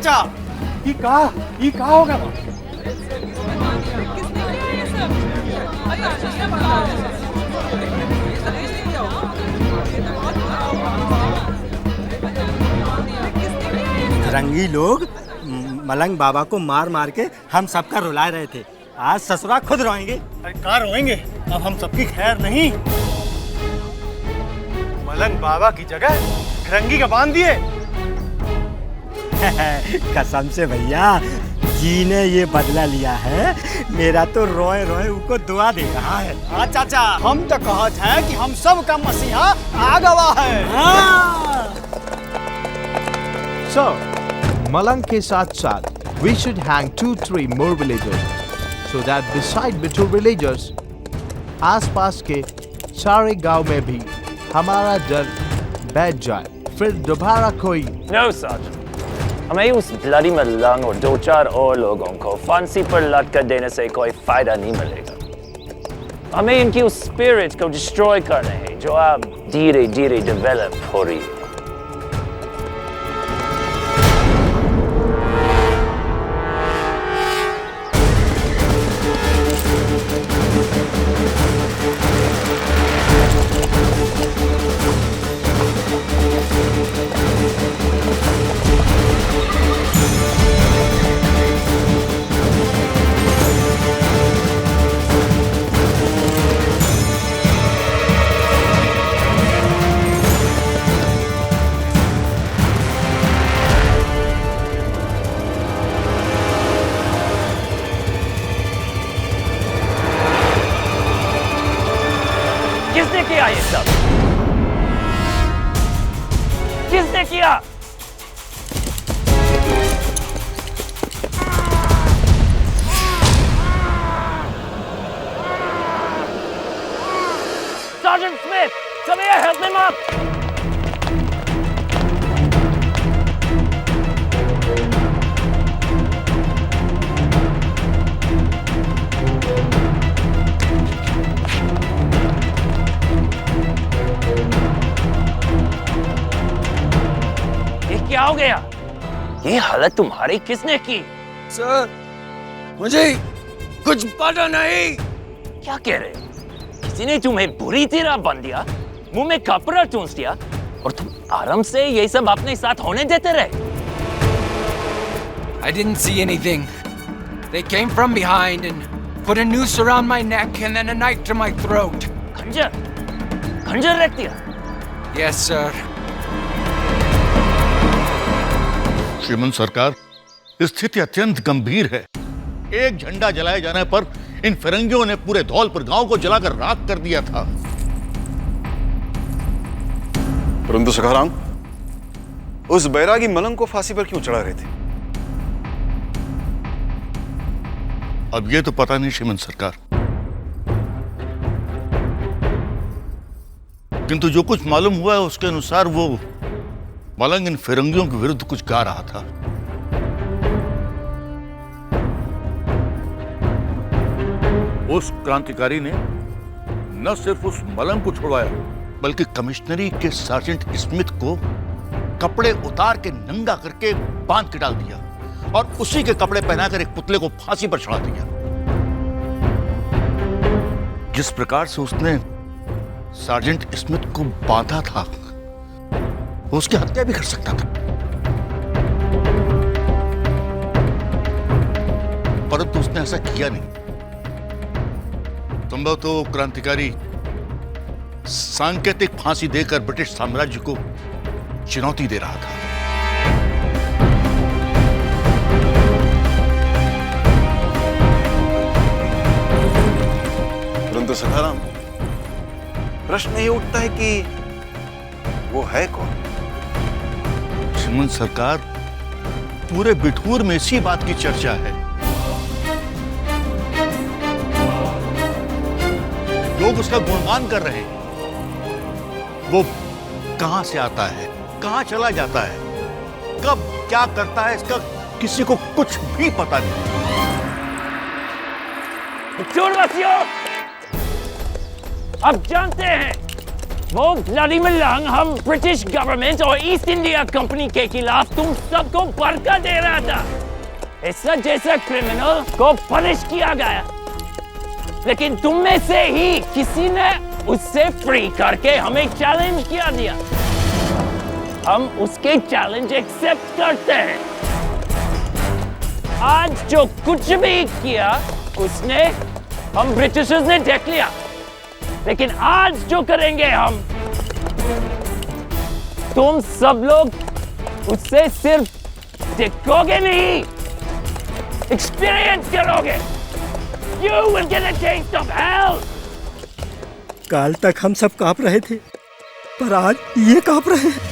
चाचा। ये कहा होगा? रंगी लोग मलंग बाबा को मार मार के हम सबका रुला रहे थे। आज ससुरा खुद रोएंगे। अरे कहाँ रोएंगे? अब हम सबकी खैर नहीं। मलंग बाबा की जगह रंगी का बांध दिए। कसम से भैया, जी ने ये बदला लिया है। मेरा तो रोए रोए उनको दुआ दे रहा है। हाँ चाचा, हम तो कहत हैं कि हम सब का मसीहा आ गवा है। हाँ। So, Malang के साथ साथ we should hang 2-3 more villagers so that beside Bittu villagers आसपास के सारे गांव में भी हमारा डर बैठ जाए, फिर दोबारा कोई। No, Sergeant. हमें उस ब्लडी मलंग और 2-4 और लोगों को फांसी पर लटका देने से कोई फायदा नहीं मिलेगा। हमें इनकी उस स्पिरिट को डिस्ट्रॉय करना है जो अब धीरे धीरे डेवलप हो रही है। किसने किया ये सब? किसने किया? Sergeant Smith, come here, help him up. क्या हो गया? ये हालत तुम्हारी किसने की? सर, मुझे कुछ पता नहीं। क्या कह रहे हो? किसी ने तुम्हें बुरी तरह बांध दिया, मुंह में कपड़ा ठूंस दिया और तुम आराम से ये सब अपने साथ होने देते रहे? I didn't see anything. They came from behind and put a noose around my neck and then a knife to my throat. खंजर रख दिया? Yes, sir. श्रीमंत सरकार, स्थिति अत्यंत गंभीर है। एक झंडा जलाए जाने पर इन फिरंगियों ने पूरे धौलपुर गांव को जलाकर राख कर दिया था। परंतु सखाराम, उस बैरागी मलंग को फांसी पर क्यों चढ़ा रहे थे? अब ये तो पता नहीं श्रीमंत सरकार, किंतु जो कुछ मालूम हुआ है उसके अनुसार वो मलंग इन फिरंगियों के विरुद्ध कुछ गा रहा था। उस क्रांतिकारी ने न सिर्फ उस मलंग को छुड़वाया, बल्कि कमिश्नरी के सार्जेंट स्मिथ को कपड़े उतार के नंगा करके बांध के डाल दिया और उसी के कपड़े पहनाकर एक पुतले को फांसी पर चढ़ा दिया। जिस प्रकार से उसने सार्जेंट स्मिथ को बांधा था, वो उसकी हत्या भी कर सकता था, परंतु उसने ऐसा किया नहीं। संभव तो क्रांतिकारी सांकेतिक फांसी देकर ब्रिटिश साम्राज्य को चुनौती दे रहा था। परंतु सखाराम, प्रश्न ये उठता है कि वो है कौन? श्रीमंत सरकार, पूरे बिठूर में इसी बात की चर्चा है। लोग उसका गुणगान कर रहे हैं। वो कहां से आता है, कहां चला जाता है, कब क्या करता है, इसका किसी को कुछ भी पता नहीं। चोरवासियों, अब जानते हैं वो ब्लडी मलंग हम ब्रिटिश गवर्नमेंट और ईस्ट इंडिया कंपनी के खिलाफ तुम सबको बरका दे रहा था। ऐसा जैसा क्रिमिनल को पनिश किया गया, लेकिन तुम में से ही किसी ने उससे फ्री करके हमें चैलेंज किया दिया। हम उसके चैलेंज एक्सेप्ट करते हैं। आज जो कुछ भी किया उसने हम ब्रिटिशर्स ने देख लिया, लेकिन आज जो करेंगे हम, तुम सब लोग उससे सिर्फ देखोगे नहीं, एक्सपीरियंस करोगे। You will get a taste of hell. काल तक हम सब कांप रहे थे, पर आज ये कांप रहे हैं।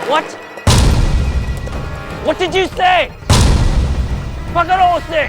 What? What did you say? पकड़ो उसे।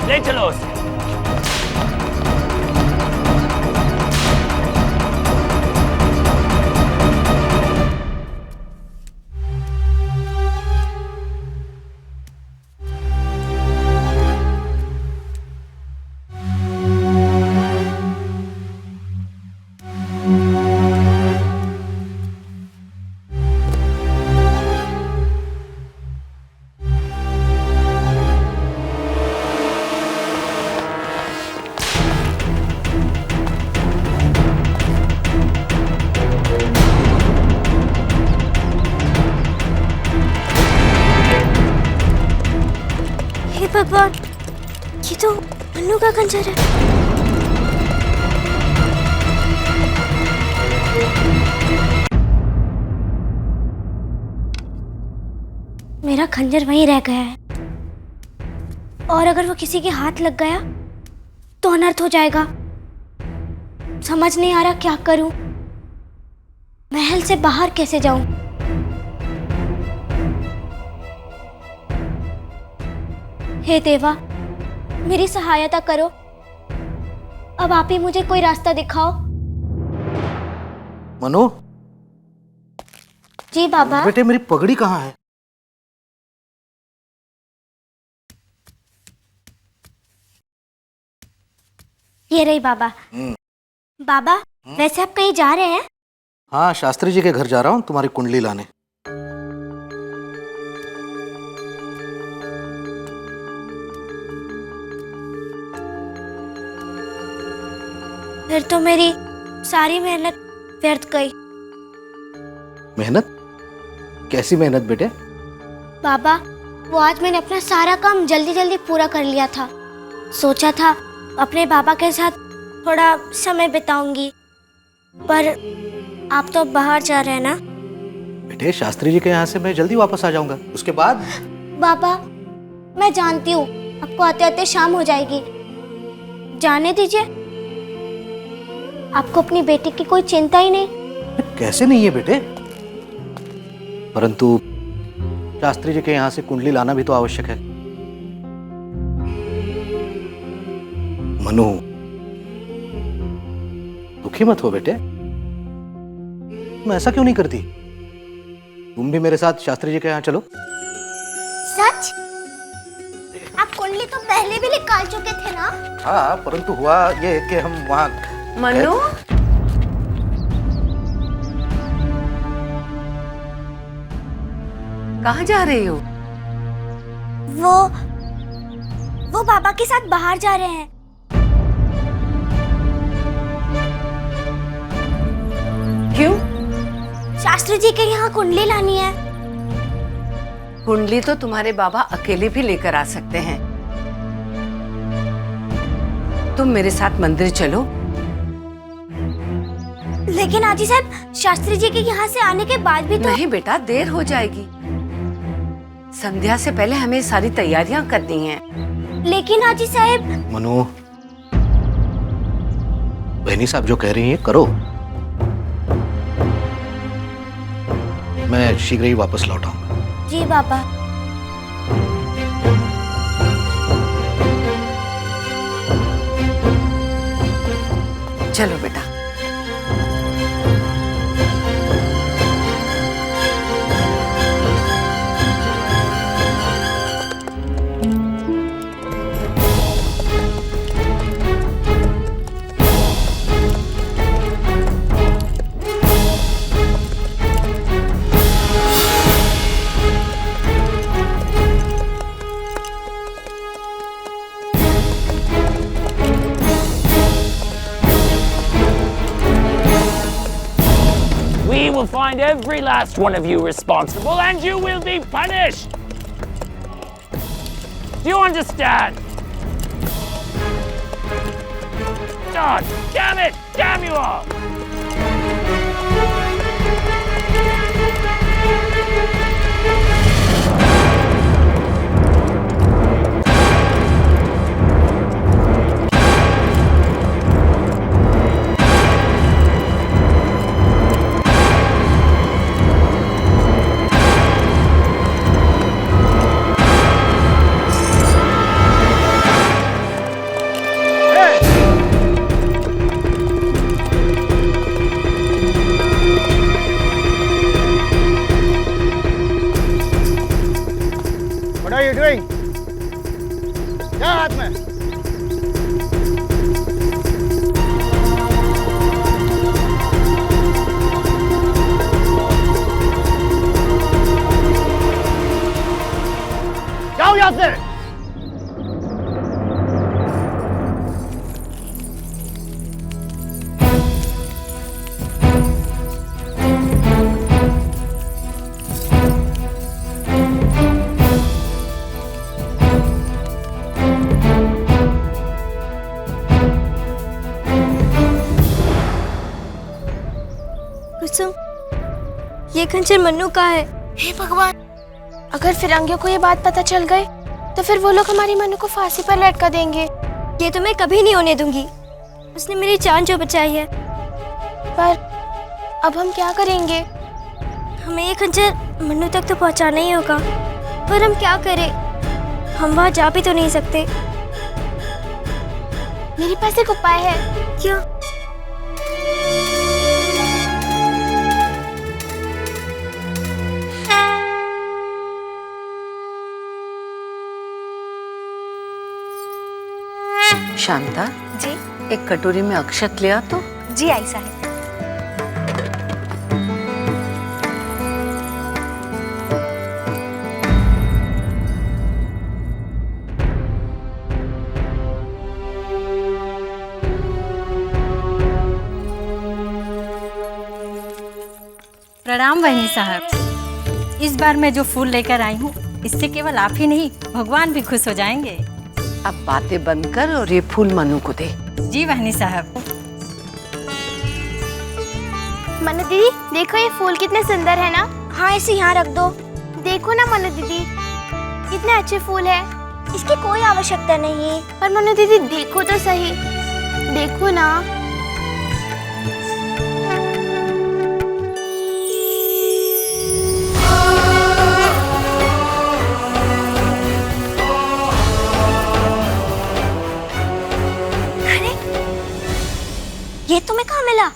ले चलो उसे। भगवान, ये तो मन्नू का खंजर है। मेरा खंजर वहीं रह गया है, और अगर वो किसी के हाथ लग गया तो अनर्थ हो जाएगा। समझ नहीं आ रहा क्या करूं, महल से बाहर कैसे जाऊं। हे देवा, मेरी सहायता करो। अब आप ही मुझे कोई रास्ता दिखाओ। मनु, जी बाबा। बेटे मेरी पगड़ी कहाँ है? ये रही बाबा। बाबा, वैसे आप कहीं जा रहे हैं? हाँ, शास्त्री जी के घर जा रहा हूँ तुम्हारी कुंडली लाने। फिर तो मेरी सारी मेहनत व्यर्थ गई। मेहनत? कैसी मेहनत बेटे? बाबा, वो आज मैंने अपना सारा काम जल्दी जल्दी पूरा कर लिया था। सोचा था अपने बाबा के साथ थोड़ा समय बिताऊंगी, पर आप तो बाहर जा रहे हैं ना। बेटे, शास्त्री जी के यहाँ से मैं जल्दी वापस आ जाऊंगा, उसके बाद। बाबा, मैं जानती हूँ आपको आते आते शाम हो जाएगी। जाने दीजिए, आपको अपनी बेटी की कोई चिंता ही नहीं। कैसे नहीं है बेटे, परंतु शास्त्री जी के यहाँ से कुंडली लाना भी तो आवश्यक है। मनु, दुखी मत हो बेटे, तुम ऐसा क्यों नहीं करती? तुम भी मेरे साथ शास्त्री जी के यहाँ चलो। सच? आप कुंडली तो पहले भी निकाल चुके थे ना? हाँ, परंतु हुआ ये कि हम वहाँ। मनु, कहाँ जा रही हो? वो बाबा के साथ बाहर जा रहे हैं। क्यों? शास्त्री जी के यहाँ कुंडली लानी है। कुंडली तो तुम्हारे बाबा अकेले भी लेकर आ सकते हैं। तुम मेरे साथ मंदिर चलो। लेकिन आजी साहब, शास्त्री जी के यहाँ से आने के बाद भी तो। नहीं बेटा, देर हो जाएगी। संध्या से पहले हमें सारी तैयारियां करनी हैं। लेकिन आजी साहब। मनु, बहनी साहब जो कह रही हैं करो। मैं शीघ्र ही वापस लौट आऊंगा। जी बाबा। चलो बेटा। We will find every last one of you responsible and you will be punished! Do you understand? God damn it! Damn you all! What are you doing? क्या हाथ में? जाओ यहाँ से। कुसुम, ये खंजर मन्नू का है। हे भगवान, अगर फिरंगियों को ये बात पता चल गई तो फिर वो लोग हमारी मन्नू को फांसी पर लटका देंगे। ये तो मैं कभी नहीं होने दूंगी। उसने मेरी जान जो बचाई है। पर अब हम क्या करेंगे? हमें ये खंजर मन्नू तक तो पहुंचाना ही होगा, पर हम क्या करें? हम वहां जा भी तो नहीं सकते। मेरे पास एक उपाय है। क्या? शांता जी। एक कटोरी में अक्षत ले आ तो। जी आई साहब। प्रणाम बहनी साहब। इस बार मैं जो फूल लेकर आई हूँ, इससे केवल आप ही नहीं भगवान भी खुश हो जाएंगे। अब बातें बंद कर और ये फूल मनु को दे। जी बहनी साहब। मनु दीदी, देखो ये फूल कितने सुंदर है ना। हाँ, इसे यहाँ रख दो। देखो ना मनु दीदी, कितने अच्छे फूल है। इसकी कोई आवश्यकता नहीं है। पर मनु दीदी देखो तो सही, देखो ना। ये तुम्हें कहाँ मिला?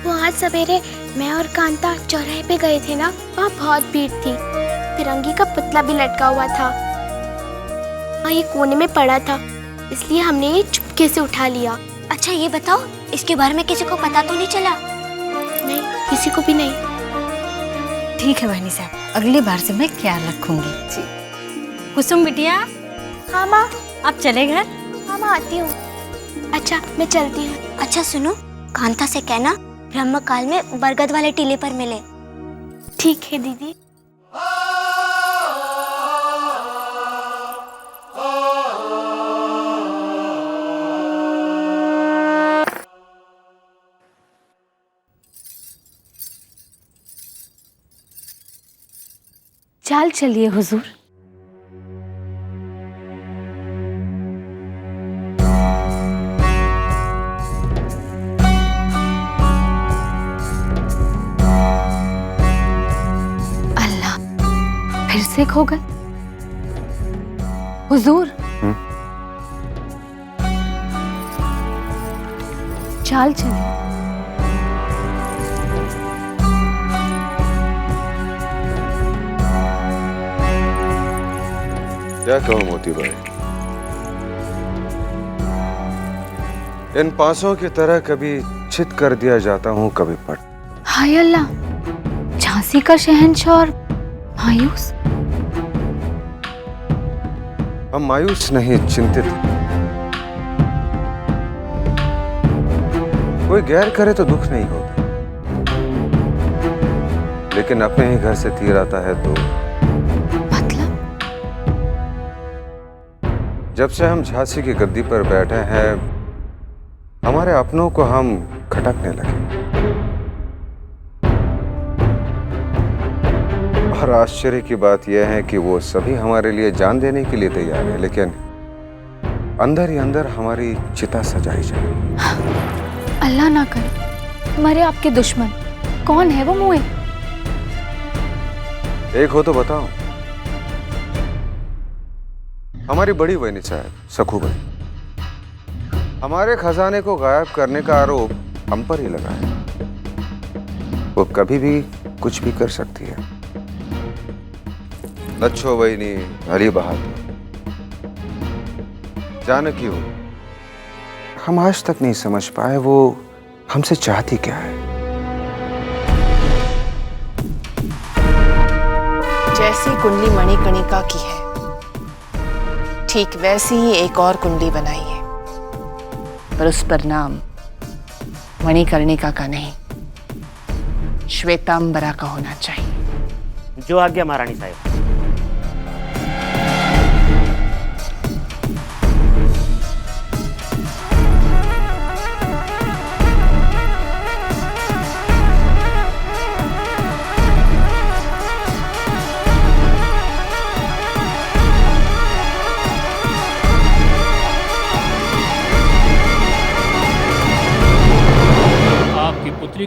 वो आज सवेरे मैं और कांता चौराहे पे गए थे ना, वहाँ बहुत भीड़ थी। फिरंगी का पुतला भी लटका हुआ था और ये कोने में पड़ा था, इसलिए हमने ये चुपके से उठा लिया। अच्छा ये बताओ, इसके बारे में किसी को पता तो नहीं चला? नहीं, किसी को भी नहीं। ठीक है बहनी साहब, अगली बार से मैं ख्याल रखूंगी। जी। कुसुम बिटिया। हाँ माँ। आप चले घर? हाँ माँ, आती हूँ। अच्छा मैं चलती हूँ। अच्छा सुनो, कांता से कहना ब्रह्म काल में बरगद वाले टीले पर मिले। ठीक है दीदी। चाल चलिए हुजूर। कैसे खो गए? हुजूर, चाल चले। क्या कहूं मोती भाई, इन पासों की तरह कभी चित कर दिया जाता हूं, कभी पट। हाय अल्लाह, झांसी का शहंशाह और मायूस। हम मायूस नहीं, चिंतित। कोई गैर करे तो दुख नहीं होता, लेकिन अपने ही घर से तीर आता है तो। मतलब? जब से हम झांसी की गद्दी पर बैठे हैं, हमारे अपनों को हम खटकने लगे। और आश्चर्य की बात यह है कि वो सभी हमारे लिए जान देने के लिए तैयार हैं, लेकिन अंदर ही अंदर हमारी चिता सजाई जाए। अल्लाह ना करे मरे आपके दुश्मन। कौन है वो मुए? एक हो तो बताओ। हमारी बड़ी बहनी साहब सखूबन, हमारे खजाने को गायब करने का आरोप हम पर ही लगा है। वो कभी भी कुछ भी कर सकती है। लच्छो बहनी, अली बहादुर, जानकी हो, हम आज तक नहीं समझ पाए वो हमसे चाहती क्या है। जैसी कुंडली मणिकर्णिका की है, ठीक वैसी ही एक और कुंडली बनाई है, पर उस पर नाम मणिकर्णिका का नहीं, श्वेतांबरा का होना चाहिए। जो आज्ञा महारानी साहब।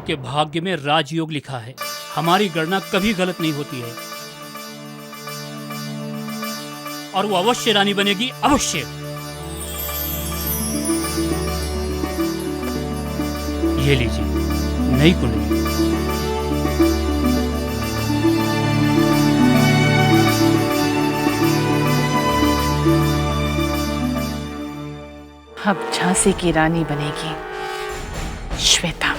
के भाग्य में राजयोग लिखा है। हमारी गणना कभी गलत नहीं होती है और वो अवश्य रानी बनेगी, अवश्य। ये लीजिए नई कुंडली। अब झांसी की रानी बनेगी श्वेता।